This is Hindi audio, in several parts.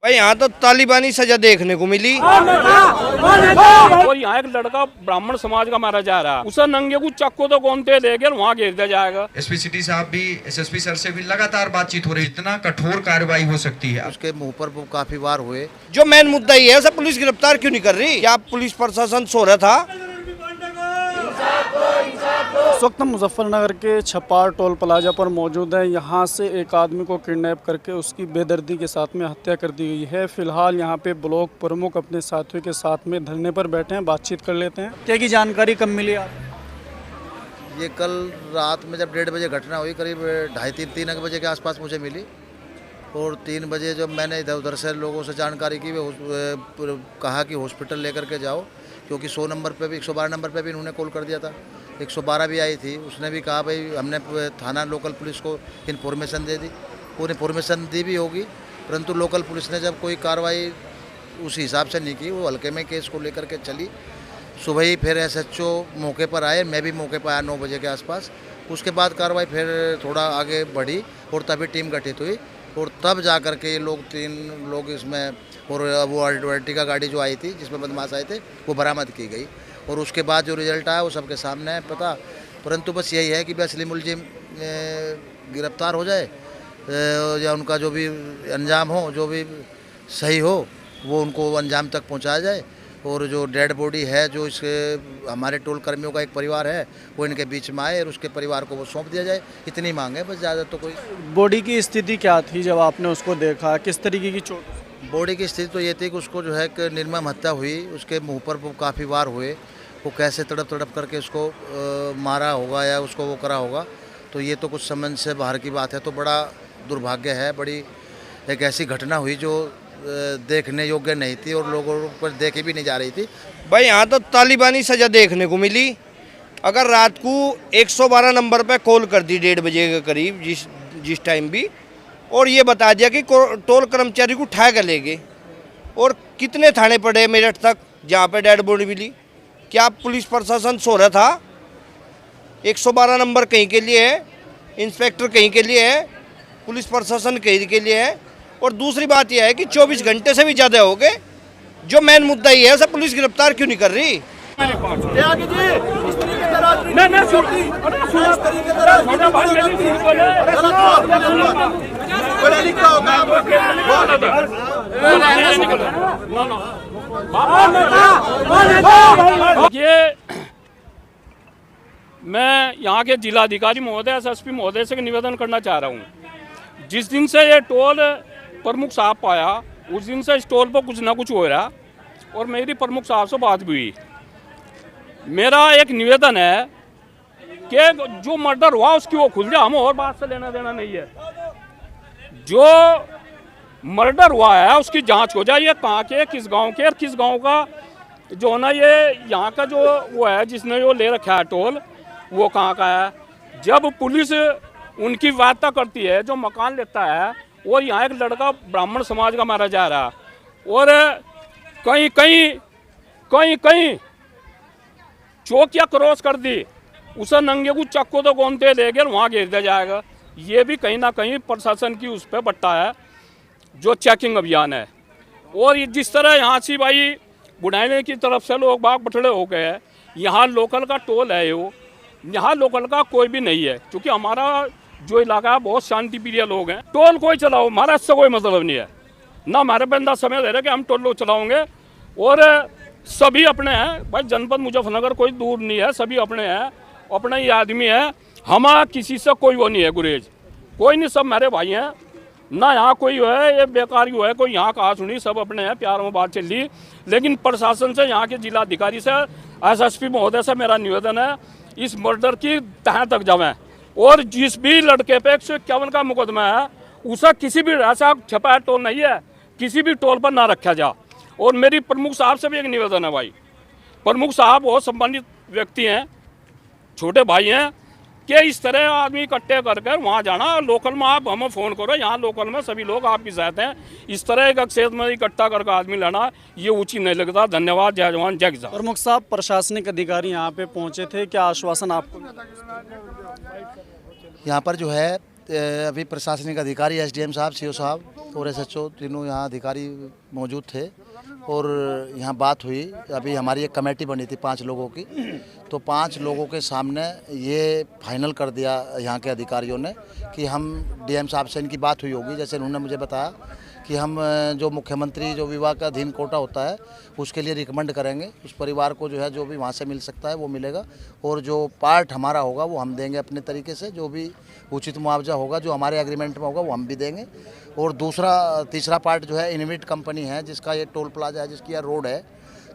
भाई यहाँ तो तालिबानी सजा देखने को मिली। और यहाँ एक लड़का ब्राह्मण समाज का मारा जा रहा है, उसे नंगे को चक्को तो कौनते लेकर वहाँ घेर दिया जाएगा। एसपी सिटी साहब भी एसएसपी सर से भी लगातार बातचीत हो रही है, इतना कठोर कार्रवाई हो सकती है। उसके मुंह पर वो काफी बार हुए। जो मेन मुद्दा ये है, उसे पुलिस गिरफ्तार क्यों नहीं कर रही? क्या पुलिस प्रशासन सो रहा था? इस वक्त हम मुजफ्फरनगर के छपार टोल प्लाजा पर मौजूद हैं। यहाँ से एक आदमी को किडनैप करके उसकी बेदर्दी के साथ में हत्या कर दी गई है। फिलहाल यहाँ पे ब्लॉक प्रमुख अपने साथियों के साथ में धरने पर बैठे हैं, बातचीत कर लेते हैं। क्या की जानकारी कब मिली आप? ये कल रात में जब 1:30 बजे घटना हुई, करीब 2:30-3 बजे के आसपास मुझे मिली। और 3 बजे जब मैंने इधर उधर से लोगों से जानकारी की, वे कहा कि हॉस्पिटल लेकर के जाओ, क्योंकि 100 नंबर पे भी 112 नंबर पे भी इन्होंने कॉल कर दिया था। 112 भी आई थी, उसने भी कहा भाई हमने थाना लोकल पुलिस को इन्फॉर्मेशन दे दी। पूरी इन्फॉर्मेशन दी भी होगी, परंतु लोकल पुलिस ने जब कोई कार्रवाई उस हिसाब से नहीं की, वो हल्के में केस को लेकर के चली। सुबह ही फिर SHO मौके पर आए, मैं भी मौके पर आया 9 बजे के आसपास। उसके बाद कार्रवाई फिर थोड़ा आगे बढ़ी और तभी टीम गठित हुई और तब जा कर के ये लोग 3 लोग इसमें, और वो अर्टिगा गाड़ी जो आई थी जिसमें बदमाश आए थे, वो बरामद की गई। और उसके बाद जो रिजल्ट आया वो सबके सामने है पता। परंतु बस यही है कि असली मुलजिम गिरफ्तार हो जाए, या उनका जो भी अंजाम हो, जो भी सही हो, वो उनको अंजाम तक पहुंचाया जाए। और जो डेड बॉडी है, जो इसके हमारे टोल कर्मियों का एक परिवार है, वो इनके बीच में आए और उसके परिवार को वो सौंप दिया जाए। इतनी मांग है बस, ज़्यादा तो कोई। बॉडी की स्थिति क्या थी जब आपने उसको देखा? किस तरीके की चोट? बॉडी की स्थिति तो ये थी कि उसको जो है कि निर्मम हत्या हुई, उसके मुंह पर वो काफ़ी बार हुए। वो कैसे तड़प करके उसको मारा होगा या उसको वो करा होगा, तो ये तो कुछ समझ से बाहर की बात है। तो बड़ा दुर्भाग्य है, बड़ी एक ऐसी घटना हुई जो देखने योग्य नहीं थी और लोगों पर देखी भी नहीं जा रही थी। भाई यहाँ तो तालिबानी सजा देखने को मिली। अगर रात को 112 नंबर पे कॉल कर दी 1:30 बजे के करीब, जिस टाइम भी, और ये बता दिया कि टोल कर्मचारी को उठा कर ले गए। और कितने थाने पड़े मेरठ तक जहाँ पे डेड बॉडी मिली? क्या पुलिस प्रशासन सो रहा था? 112 नंबर कहीं के लिए है, इंस्पेक्टर कहीं के लिए है, पुलिस प्रशासन कहीं के लिए है। और दूसरी बात यह है कि 24 घंटे से भी ज़्यादा हो गए। जो मेन मुद्दा ये है, उसे पुलिस गिरफ्तार क्यों नहीं कर रही? ये मैं यहाँ के जिलाधिकारी महोदय, SSP महोदय से निवेदन करना चाह रहा हूँ। जिस दिन से ये टोल प्रमुख साहब पाया, उस दिन से इस टोल पर कुछ ना कुछ हो रहा। और मेरी प्रमुख साहब से बात भी हुई। मेरा एक निवेदन है कि जो मर्डर हुआ उसकी वो खुल जाए, हम और बात से लेना देना नहीं है। जो मर्डर हुआ है उसकी जांच हो जाए, ये कहाँ के, किस गांव के, और किस गांव का जो ना ये यहाँ का जो वो है जिसने जो ले रखा है टोल, वो कहाँ का है। जब पुलिस उनकी वार्ता करती है, जो मकान लेता है, और यहाँ एक लड़का ब्राह्मण समाज का मारा जा रहा, और कहीं कहीं कहीं कहीं चौकिया क्रॉस कर दी, उसे नंगे को चक्को तो कौनते लेकर वहाँ घेर दिया जाएगा। ये भी कहीं ना कहीं प्रशासन की उस पर बट्टा है, जो चेकिंग अभियान है। और जिस तरह यहाँ से भाई बुढ़ाने की तरफ से लोग बाग बटड़े हो गए हैं, यहाँ लोकल का टोल है, वो यहाँ लोकल का कोई भी नहीं है। क्योंकि हमारा जो इलाका है बहुत शांति प्रिय लोग हैं। टोल कोई चलाओ, हमारा इससे कोई मतलब नहीं है ना। हमारे बंदा समय दे रहे कि हम टोल चलाओगे। और सभी अपने हैं भाई, जनपद मुजफ्फरनगर कोई दूर नहीं है, सभी अपने हैं, अपने ही आदमी है। हमारा किसी से कोई वो नहीं है, गुरेज कोई नहीं, सब मेरे भाई हैं ना। यहाँ कोई है ये बेकार ही है, कोई यहाँ कहा सुनी, सब अपने हैं, प्यार में बात चल रही। लेकिन प्रशासन से, यहाँ के जिलाधिकारी से, SSP महोदय से मेरा निवेदन है, इस मर्डर की तह तक जावें। और जिस भी लड़के पे 151 का मुकदमा है, उसे किसी भी ऐसा छपा टोल नहीं है, किसी भी टोल पर ना रखा जा। और मेरी प्रमुख साहब से भी एक निवेदन है भाई, प्रमुख साहब बहुत सम्मानित व्यक्ति हैं, छोटे भाई हैं, कि इस तरह आदमी इकट्ठे कर कर वहाँ जाना। लोकल में आप हमें फ़ोन करो, यहाँ लोकल में सभी लोग आपकी साथ हैं। इस तरह एक अक्षेत्र में इकट्ठा करके आदमी लाना ये उचित नहीं लगता। धन्यवाद। जय जवान जय किसान। प्रमुख साहब, प्रशासनिक अधिकारी यहाँ पे पहुँचे थे, क्या आश्वासन आपको? यहाँ पर जो है अभी प्रशासनिक अधिकारी SDM साहब, CO साहब और SHO तीनों यहाँ अधिकारी मौजूद थे और यहाँ बात हुई। अभी हमारी एक कमेटी बनी थी 5 लोगों की, तो 5 लोगों के सामने ये फाइनल कर दिया यहाँ के अधिकारियों ने कि हम DM साहब से इनकी बात हुई होगी, जैसे उन्होंने मुझे बताया कि हम जो मुख्यमंत्री जो विभाग का अधीन कोटा होता है उसके लिए रिकमेंड करेंगे, उस परिवार को जो है जो भी वहाँ से मिल सकता है वो मिलेगा, और जो पार्ट हमारा होगा वो हम देंगे अपने तरीके से, जो भी उचित मुआवजा होगा जो हमारे एग्रीमेंट में होगा वो हम भी देंगे। और तीसरा पार्ट जो है इनविट कंपनी है जिसका ये टोल प्लाजा है, जिसकी यह रोड है,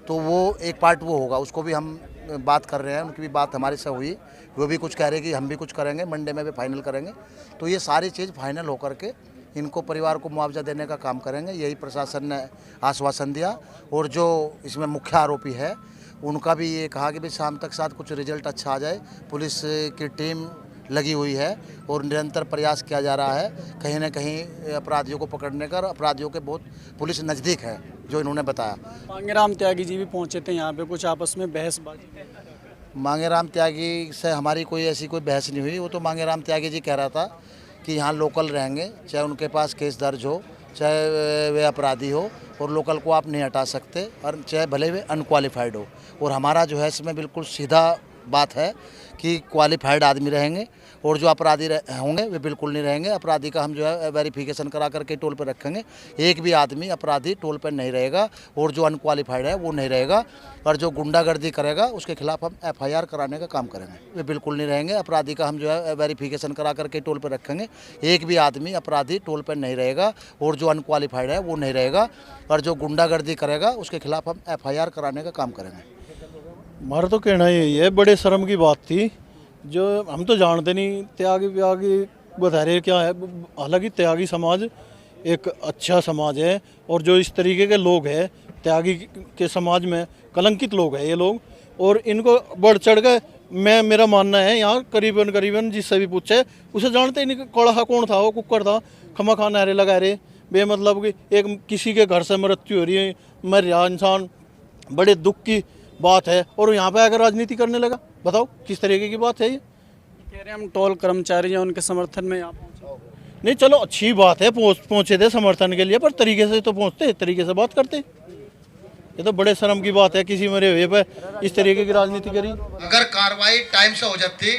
तो वो एक पार्ट वो होगा, उसको भी हम बात कर रहे हैं, उनकी भी बात हमारे से हुई, वो भी कुछ कह रहे कि हम भी कुछ करेंगे, मंडे में भी फाइनल करेंगे। तो ये सारी चीज़ फाइनल होकर के इनको परिवार को मुआवजा देने का काम करेंगे, यही प्रशासन ने आश्वासन दिया। और जो इसमें मुख्य आरोपी है उनका भी ये कहा कि भाई शाम तक साथ कुछ रिजल्ट अच्छा आ जाए। पुलिस की टीम लगी हुई है और निरंतर प्रयास किया जा रहा है कहीं ना कहीं अपराधियों को पकड़ने का। अपराधियों के बहुत पुलिस नज़दीक है जो इन्होंने बताया। मांगेराम त्यागी जी भी पहुंचे थे यहाँ पे, कुछ आपस में बहसबाजी। मांगेराम त्यागी से हमारी कोई ऐसी कोई बहस नहीं हुई। वो तो मांगेराम त्यागी जी कह रहा था कि यहाँ लोकल रहेंगे, चाहे उनके पास केस दर्ज हो, चाहे वे अपराधी हो, और लोकल को आप नहीं हटा सकते, और चाहे भले वे अनक्वालिफाइड हो। और हमारा जो है इसमें बिल्कुल सीधा बात है कि क्वालिफाइड आदमी रहेंगे और जो अपराधी होंगे वे बिल्कुल नहीं रहेंगे। अपराधी का हम जो है वेरिफिकेशन करा करके टोल पर रखेंगे। एक भी आदमी अपराधी टोल पर नहीं रहेगा और जो अनक्वालिफाइड है वो नहीं रहेगा। और जो गुंडागर्दी करेगा उसके खिलाफ हम FIR कराने का काम करेंगे, वे बिल्कुल नहीं रहेंगे। अपराधी का हम जो है वेरिफिकेशन करा करके टोल पर रखेंगे। एक भी आदमी अपराधी टोल पर नहीं रहेगा और जो अनक्वालिफाइड है वो नहीं रहेगा। और जो गुंडागर्दी करेगा उसके खिलाफ हम FIR कराने का काम करेंगे। हमारा तो कहना यही है, बड़े शर्म की बात थी, जो हम तो जानते नहीं त्यागी व्यागी बधारे क्या है। हालांकि त्यागी समाज एक अच्छा समाज है और जो इस तरीके के लोग हैं त्यागी के समाज में कलंकित लोग हैं ये लोग, और इनको बढ़ चढ़ के मेरा मानना है यहाँ करीबन जिससे भी पूछे उसे जानते ही नहीं कौड़ा कौन था, वो कुकर था, खमा खा नारे लगा रहे बेमतलब कि एक किसी के घर से मृत्यु हो रही है, मर रहा इंसान, बड़े दुख की बात है। और यहाँ पे अगर राजनीति करने लगा, बताओ किस तरीके की बात है ये। कह रहे हैं हम टोल कर्मचारी हैं उनके समर्थन में यहाँ पहुँचे। नहीं चलो अच्छी बात है, पहुँचे थे समर्थन के लिए, पर तरीके से तो पहुँचते, तरीके से बात करते। ये तो बड़े शर्म की बात है किसी मरे हुए पे इस तरीके की राजनीति करी। अगर कार्रवाई टाइम से हो जाती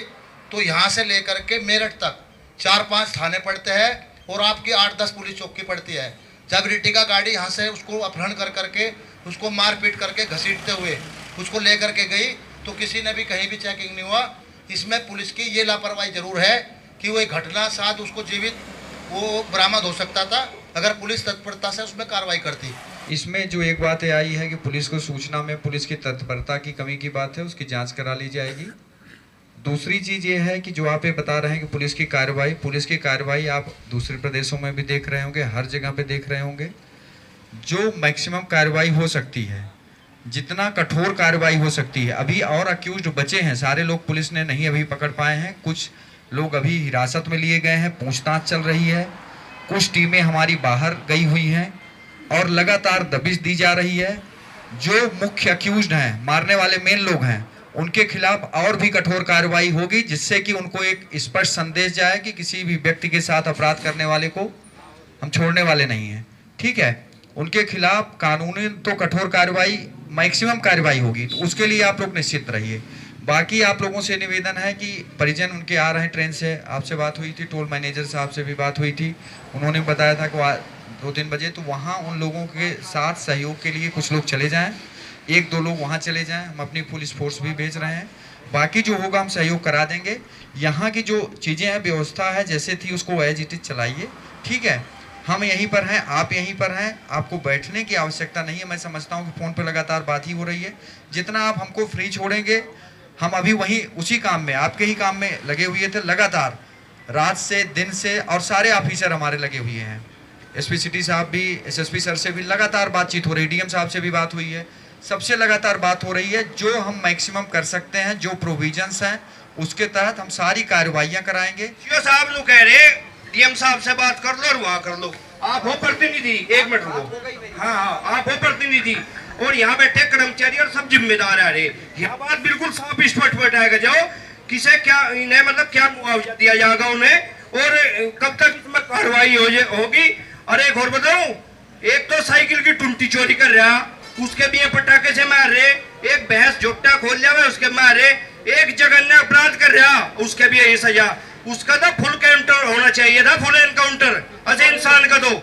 तो यहाँ से लेकर के मेरठ तक 4-5 थाने पड़ते हैं और आपकी 8-10 पुलिस चौकी पड़ती है। जब रिटिका गाड़ी यहाँ से उसको अपहरण कर करके उसको मारपीट करके घसीटते हुए उसको ले करके गई तो किसी ने भी कहीं भी चेकिंग नहीं हुआ। इसमें पुलिस की ये लापरवाही जरूर है कि वो एक घटना साथ उसको जीवित वो बरामद हो सकता था अगर पुलिस तत्परता से उसमें कार्रवाई करती। इसमें जो एक बात आई है कि पुलिस को सूचना में पुलिस की तत्परता की कमी की बात है, उसकी जांच करा ली जाएगी। दूसरी चीज़ ये है कि जो आप ये बता रहे हैं कि पुलिस की कार्रवाई आप दूसरे प्रदेशों में भी देख रहे होंगे, हर जगह पे देख रहे होंगे। जो मैक्सिमम कार्रवाई हो सकती है, जितना कठोर कार्रवाई हो सकती है, अभी और अक्यूज बचे हैं, सारे लोग पुलिस ने नहीं अभी पकड़ पाए हैं। कुछ लोग अभी हिरासत में लिए गए हैं, पूछताछ चल रही है। कुछ टीमें हमारी बाहर गई हुई हैं और लगातार दबिश दी जा रही है। जो मुख्य अक्यूज्ड हैं, मारने वाले मेन लोग हैं, उनके खिलाफ और भी कठोर कार्रवाई होगी, जिससे कि उनको एक स्पष्ट संदेश जाए कि किसी भी व्यक्ति के साथ अपराध करने वाले को हम छोड़ने वाले नहीं हैं। ठीक है, उनके खिलाफ कानूनी तो कठोर कार्रवाई, मैक्सिमम कार्रवाई होगी, तो उसके लिए आप लोग निश्चित रहिए। बाकी आप लोगों से निवेदन है कि परिजन उनके आ रहे हैं ट्रेन से, आपसे बात हुई थी, टोल मैनेजर साहब से भी बात हुई थी, उन्होंने बताया था कि 2-3 बजे, तो वहाँ उन लोगों के साथ सहयोग के लिए कुछ लोग चले जाएं, 1-2 लोग वहाँ चले जाएं। हम अपनी पुलिस फोर्स भी भेज रहे हैं, बाकी जो होगा हम सहयोग करा देंगे। यहाँ की जो चीज़ें हैं, व्यवस्था है जैसे थी उसको एज इट इज चलाइए। ठीक है, हम यहीं पर हैं, आप यहीं पर हैं, आपको बैठने की आवश्यकता नहीं है। मैं समझता हूँ कि फ़ोन पर लगातार बात ही हो रही है। जितना आप हमको फ्री छोड़ेंगे, हम अभी वहीं उसी काम में, आपके ही काम में लगे हुए थे लगातार, रात से दिन से, और सारे ऑफिसर हमारे लगे हुए हैं। SP सिटी साहब भी, SSP सर से भी लगातार बातचीत हो रही है, DM साहब से भी बात हुई है, सबसे लगातार बात हो रही है। जो हम मैक्सिमम कर सकते हैं, जो प्रोविजंस हैं, उसके तहत हम सारी कार्रवाइयाँ कराएंगे। साहब लोग कह रहे DM साहब से बात कर लो और वहाँ कर लो। आप हो प्रतिनिधि, 1 मिनट रुको। हाँ, आप हो प्रतिनिधि और यहाँ बैठे कर्मचारी और सब जिम्मेदार आ रहे। यह बात बिल्कुल साफ स्पष्ट बैठाएगा जाओ किसे क्या, इन्हें मतलब क्या मुआवजा दिया जाएगा उन्हें, और कब तक इसमें कार्रवाई होगी। और एक और बताऊं, एक तो साइकिल की टुंटी चोरी कर रहा, उसके भी ये पटाखे से मार रहे, एक भैंस झोपटा खोल जावे उसके मारे, एक जघन्य अपराध कर रहा उसके भी यही सजा। उसका तो फुल काउंटर होना चाहिए था, फुल एनकाउंटर ऐसे इंसान का तो